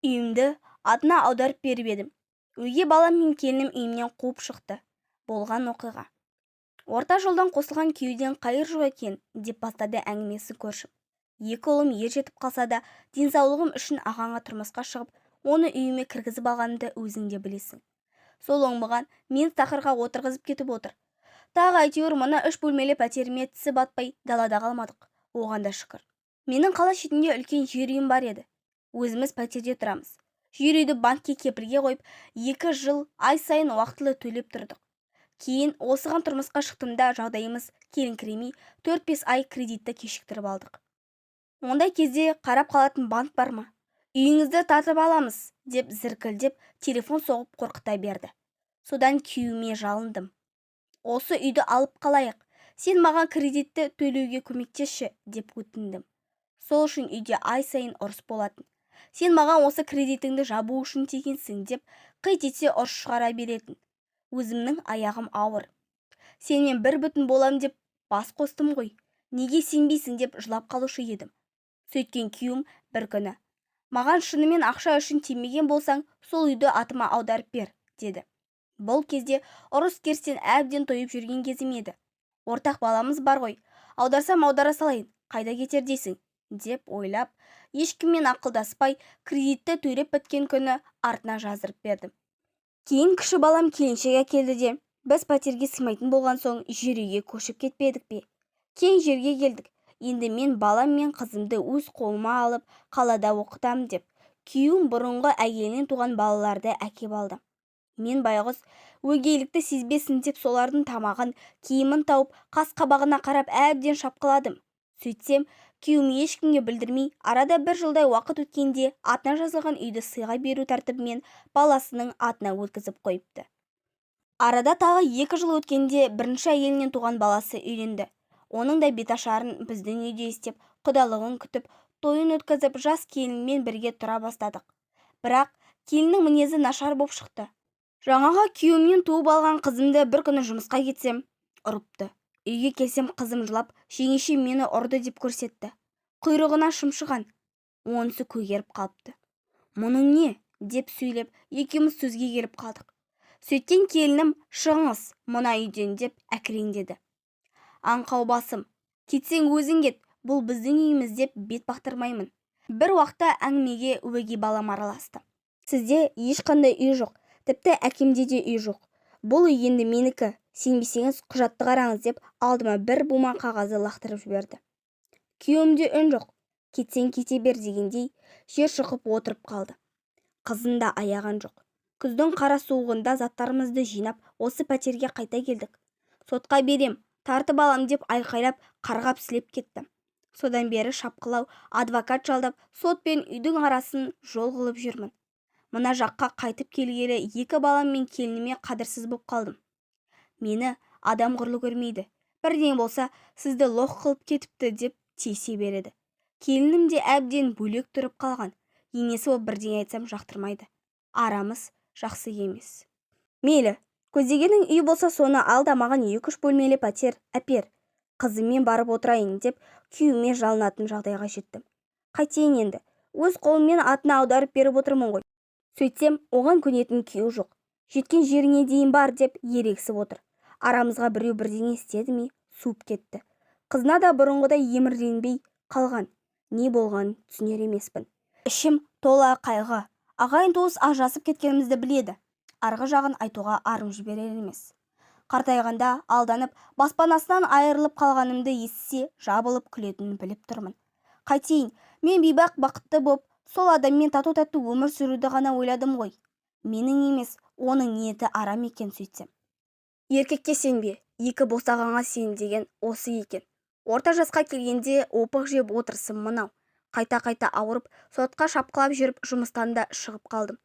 Үйімді атына аударып беріп едім. Өгей балам мен келінім үйімнен қуып шықты. Болған оқиға. Орта жолдан қосылған күйеуден қайыр жоқ екен деп бастады әңгімесі көршім. Екі ұлым ер жетіп қалса да, денсаулығым үшін ағаңа тұрмысқа шығып, оны үйіме кіргізіп алғанымды өзің де білесің. Сол оңбаған мен тақырға отырғызып кетіп отыр. Тағы әйтеуір мына 3 бөлмелі пәтеріме тісі батпай далада қалмадық. Оған да шүкір. Менің қала шетінде үлкен жер үйім бар еді. Өзіміз пәтерде тұрамыз. Жер үйді банкке кепілге қойып, 2 жыл ай сайын уақытылы төлеп тұрдық. Кейін осыған тұрмысқа шықтымда жағдайымыз келіңкіремей 4-5 ай кредитті кешіктіріп алдық. Ондай кезде қарап қалатын банк бар ма? Үйіңізді тартып аламыз деп зіркілдеп телефон соғып қорқыта берді. Содан күйеуіме жалындым. Осы үйді алып қалайық. Сен маған кредитті төлеуге көмектесші деп өтіндім. Сол үшін үйде ай сайын ұрыс болатын. Сен маған осы кредитіңді жабу үшін тегенсің деп қит етсе ұрыс шығара беретін. Өзімнің аяғым ауыр. Сенмен бір бүтін болам деп бас қостым ғой. Неге сенбейсің деп жылап қалушы едім. Сөйткен күйеуім бір күні: маған шынымен ақша үшін тимеген болсаң, сол үйді атыма аударып бер, деді. Бұл кезде ұрыс керістен әбден тойып жүрген кезім еді. Ортақ баламыз бар ғой, аударсам аудара салайын, қайда кетер дейсің, деп ойлап, ешкіммен ақылдаспай, кредитті төлеп біткен күні артына жаздырып бердім. Кейін кіші балам келіншек әкелді де, біз пәтерге сыймайтын болған соң жер үйге көшіп кетпедік пе? Кең жерге келдік. Енді мен балам мен қызымды өз қолыма алып, қалада оқытам деп, күйеуім бұрынғы әйелінен туған балаларды әкеп алды. Мен байғұс өгейлікті сезбесін деп солардың тамағын, киімін тауып, қас-қабағына қарап әбден шапқыладым. Сөйтсем, күйеуім ешкімге білдірмей, арада 1 жылдай уақыт өткенде атына жазылған үйді сыйға беру тәртібімен баласының атына өткізіп қойыпты. Арада тағы 2 жыл өткенде бірінші әйелінен туған баласы үйленді. Оның да беташарын біздің үйде істеп, құдалығын күтіп, тойын өткізіп, жас келінмен бірге тұра бастадық. Бірақ келіннің мінезі нашар боп шықты. Жаңаға күйеуімнен туып алған қызымды бір күні жұмысқа кетсем, ұрыпты. Үйге келсем қызым жылап, жеңеше мені ұрды деп көрсетті. Құйрығына шымшыған. Онысы көгеріп қалыпты. Мұның не? Деп сөйлеп, екеуміз сөзге келіп қалдық. Сөйткен келінім, шығыңыз мына үйден деп әкіреңдеді. Аңқау басым, кетсең өзің кет, бұл біздің үйіміз деп бет бақтырмаймын. Бір уақытта әңгімеге өгей балам араласты. Сізде ешқандай үй жоқ. Тіпті әкемде де үй жоқ. Бұл үй енді менікі. Сенбесеңіз құжатты қараңыз деп алдыма бір бума қағазы лақтырып жіберді. Күйеуімде үн жоқ. Кетсең кете бер дегендей жер шұқып отырып қалды. Қызында аяған жоқ. Күздің қара суығында заттарымызды жинап, осы пәтерге қайта келдік. Сотқа берем, тартып алам деп айқайлап, қарғап сілеп кетті. Содан бері шапқылау, адвокат жалдап, сот пен үйдің арасын жол қылып жүрмін. Мына жаққа қайтып келгелі 2 балам мен келініме қадірсіз боп қалдым. Мені адам құрлы көрмейді. Бірден болса, сізді лоқ қылып кетіпті деп тиісе береді. Келінім де әбден бөлек тұрып қалған. Енесі ол бірден айтсам жақтырмайды. Арамыз жақсы емес. Мейлі, көздегенің үй болса соны ал да маған 2-3 бөлмелі пәтер әпер. Қызыммен барып отырайын деп күйеуіме жалынатын жағдайға жеттім. Қайтейін енді, өз қолыммен атына аударып беріп отырмын ғой. Сөйтсем, оған көнетін күйеу жоқ. Жеткен жеріңе дейін бар деп ерегісіп отыр. Арамызға біреу бірдеңе істеді ме, суып кетті. Қызына да бұрынғыдай емірленбей қалған. Не болғанын түсінер емеспін. Ішім тола қайғы. Ағайын туыс ажырасып кеткенімізді біледі. Арғы жағын айтуға арым жіберер емес. Қартайғанда алданып, баспанасынан айырылып қалғанымды естісе, жабылып күлетінін біліп тұрмын. Қайтейін, мен бейбақ бақытты боп, сол адаммен тату-тату өмір сүруді ғана ойладым ғой. Менің емес, оның ниеті арам екен сөйтсем. Еркекке сенбе, 2 босағанға сен деген осы екен. Орта жасқа келгенде опық жеп отырсым мынау. Қайта-қайта ауырып, сотқа шапқылап жүріп, жұмыстан да шығып қалдым.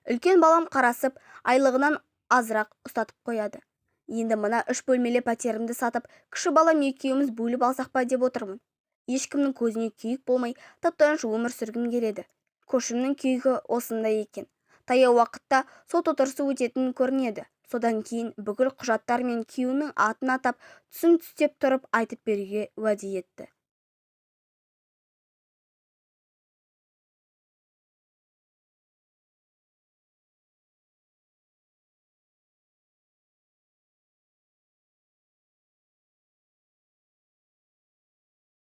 Үлкен балам қарасып, айлығынан азырақ ұстатып қояды. Енді мына 3 бөлмелі пәтерімді сатып, кіші балам екеуміз бөліп алсақ па деп отырмын. Ешкімнің көзіне күйік болмай, тып-тыныш өмір сүргім келеді. Көшімнің күйігі осындай екен. Таяу уақытта сот отырысы өтетін көрінеді. Содан кейін бүкіл құжаттар мен күйеуінің атын атап, түсін түстеп тұрып айтып беруге уәде етті.